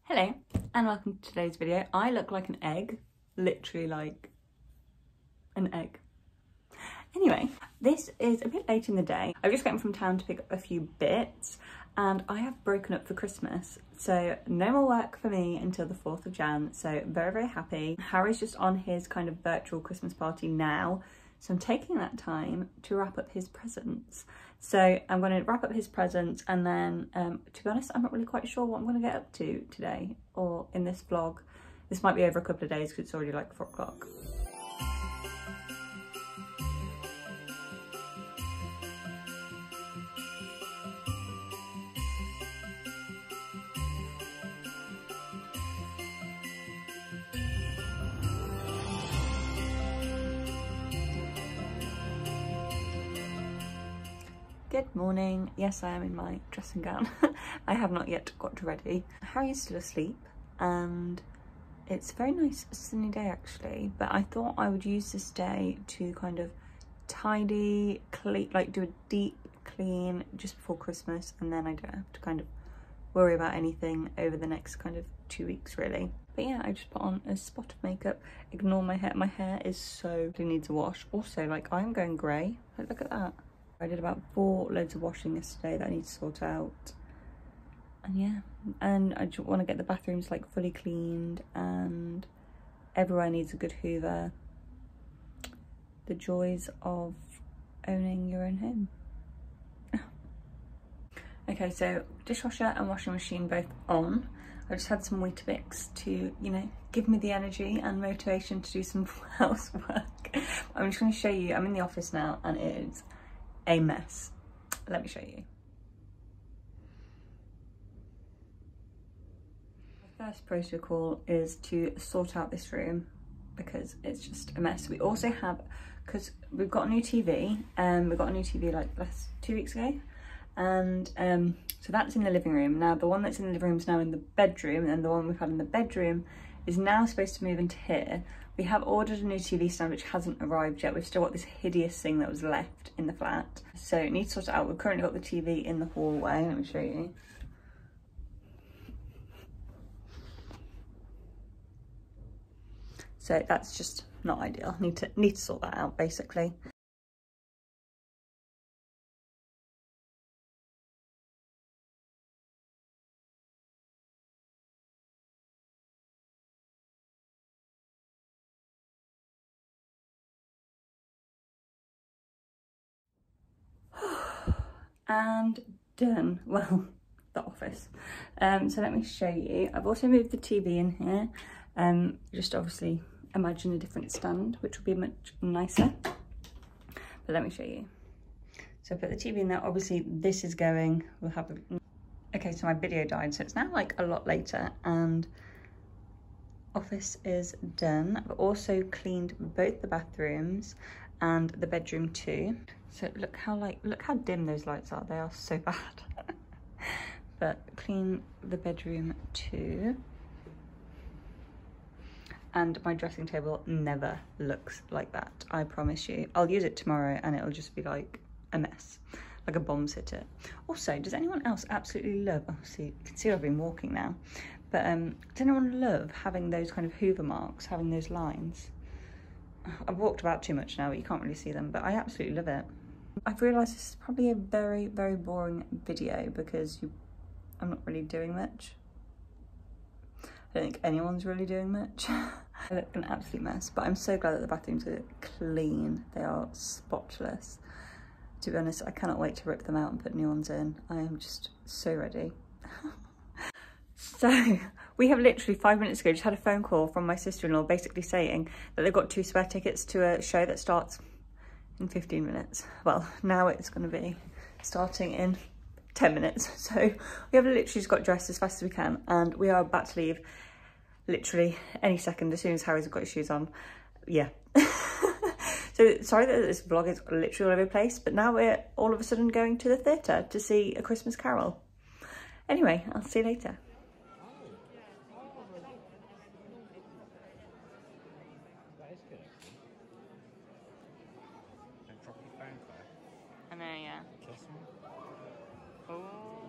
Hello and welcome to today's video. I look like an egg, literally like an egg. Anyway, this is a bit late in the day. I've just gotten from town to pick up a few bits and I have broken up for Christmas. So no more work for me until the 4th of Jan. So very, very happy. Harry's just on his kind of virtual Christmas party now. So I'm taking that time to wrap up his presents. So I'm going to wrap up his presents and then, to be honest, I'm not really quite sure what I'm going to get up to today or in this vlog. This might be over a couple of days because it's already like 4 o'clock. Good morning. Yes, I am in my dressing gown. I have not yet got ready. Harry's still asleep and it's a very nice sunny day actually, but I thought I would use this day to kind of tidy, clean, like do a deep clean just before Christmas, and then I don't have to kind of worry about anything over the next kind of 2 weeks really. But yeah, I just put on a spot of makeup. Ignore my hair. My hair is so, it needs a wash. Also, like, I'm going grey. Like, look at that. I did about 4 loads of washing yesterday that I need to sort out. And yeah, and I just want to get the bathrooms like fully cleaned and everywhere needs a good hoover. The joys of owning your own home. Okay, so dishwasher and washing machine both on. I just had some Weetabix to, you know, give me the energy and motivation to do some housework. I'm just going to show you, I'm in the office now and it is a mess. Let me show you. The first protocol is to sort out this room because it's just a mess. We also have, because we've got a new TV, we got a new TV like 2 weeks ago, and so that's in the living room. Now the one that's in the living room is now in the bedroom, and the one we've had in the bedroom is now supposed to move into here. We have ordered a new TV stand which hasn't arrived yet. We've still got this hideous thing that was left in the flat. So it needs to sort it out. We've currently got the TV in the hallway. Let me show you. So that's just not ideal. Need to sort that out basically. And done. Well, the office. So let me show you. I've also moved the TV in here. Just obviously imagine a different stand, which would be much nicer. But let me show you. So I put the TV in there. Obviously this is going, we'll have a, okay, so my video died. So it's now like a lot later and office is done. I've also cleaned both the bathrooms and the bedroom too. So look how dim those lights are. They are so bad. But clean the bedroom too. And my dressing table never looks like that, I promise you. I'll use it tomorrow and it'll just be like a mess, like a bomb's hit it. Also, does anyone else absolutely love, oh see, you can see I've been walking now, but does anyone love having those kind of hoover marks, having those lines? I've walked about too much now, but you can't really see them, but I absolutely love it. I've realised this is probably a very, very boring video because I'm not really doing much. I don't think anyone's really doing much. I look an absolute mess, but I'm so glad that the bathrooms are clean. They are spotless. To be honest, I cannot wait to rip them out and put new ones in. I am just so ready. So we have literally 5 minutes ago just had a phone call from my sister-in-law basically saying that they've got 2 spare tickets to a show that starts in 15 minutes. Well, now it's going to be starting in 10 minutes. So we have literally just got dressed as fast as we can and we are about to leave literally any second as soon as Harry's got his shoes on. Yeah. So sorry that this vlog is literally all over the place, but now we're all of a sudden going to the theatre to see A Christmas Carol. Anyway, I'll see you later. I know, yeah. Oh.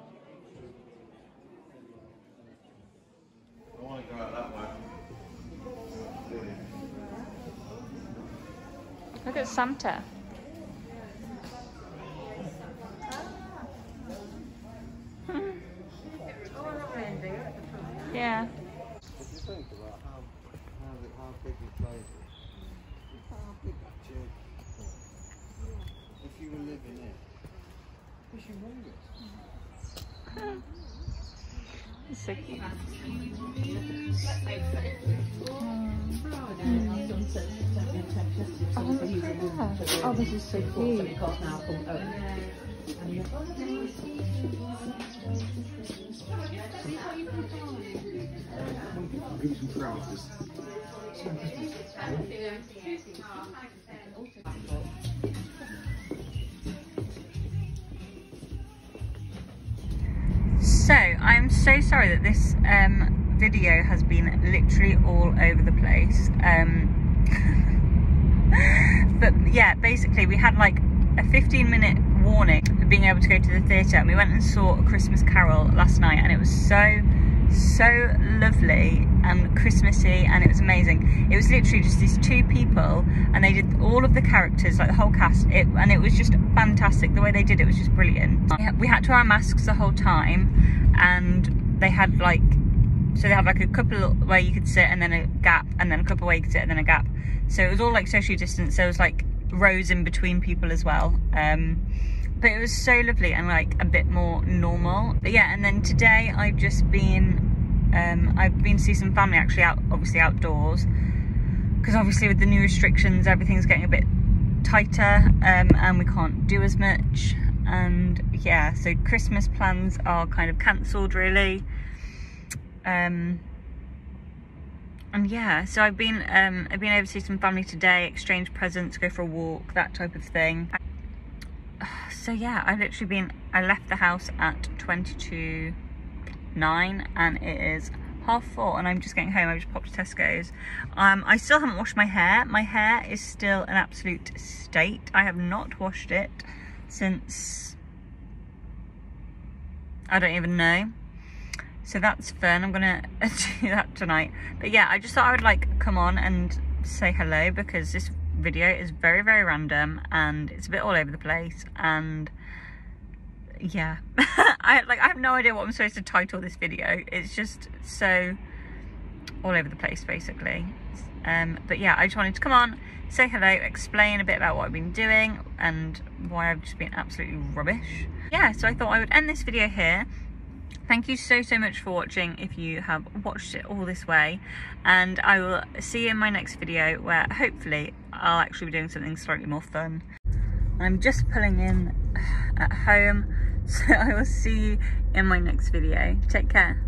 Look at Santa. Yeah. If you think about how big the place is, how big that church is. If you were living in, it's humongous. It's so cute. Oh, this is so cute. So, I'm so sorry that this video has been literally all over the place. But yeah, basically we had like a 15-minute warning for being able to go to the theatre, and we went and saw A Christmas Carol last night, and it was so lovely and Christmassy, and it was amazing. It was literally just these two people, and they did all of the characters, like the whole cast, and it was just fantastic. The way they did it was just brilliant. We had to wear our masks the whole time, and they had like, so they had like a couple where you could sit and then a gap, and then a couple where you could sit and then a gap. So it was all like socially distanced. There was like rows in between people as well. But it was so lovely and like a bit more normal. But yeah, and then today I've just been, I've been to see some family actually obviously outdoors. Because obviously with the new restrictions, everything's getting a bit tighter, and we can't do as much. And yeah, so Christmas plans are kind of cancelled really. And yeah, so I've been over to see some family today, exchange presents, go for a walk, that type of thing. So yeah, I left the house at 9:22, and it is 4:30, and I'm just getting home. I just popped to Tesco's. I still haven't washed my hair. My hair is still an absolute state. I have not washed it since, I don't even know. So that's fun. I'm gonna do that tonight. But yeah, I just thought I would like come on and say hello, because this video is very random and it's a bit all over the place, and yeah. I have no idea what I'm supposed to title this video. It's just so all over the place basically. But yeah, I just wanted to come on, say hello, explain a bit about what I've been doing and why I've just been absolutely rubbish. Yeah, so I thought I would end this video here. Thank you so much for watching if you have watched it all this way, and I will see you in my next video where hopefully I'll actually be doing something slightly more fun. I'm just pulling in at home, so I will see you in my next video. Take care.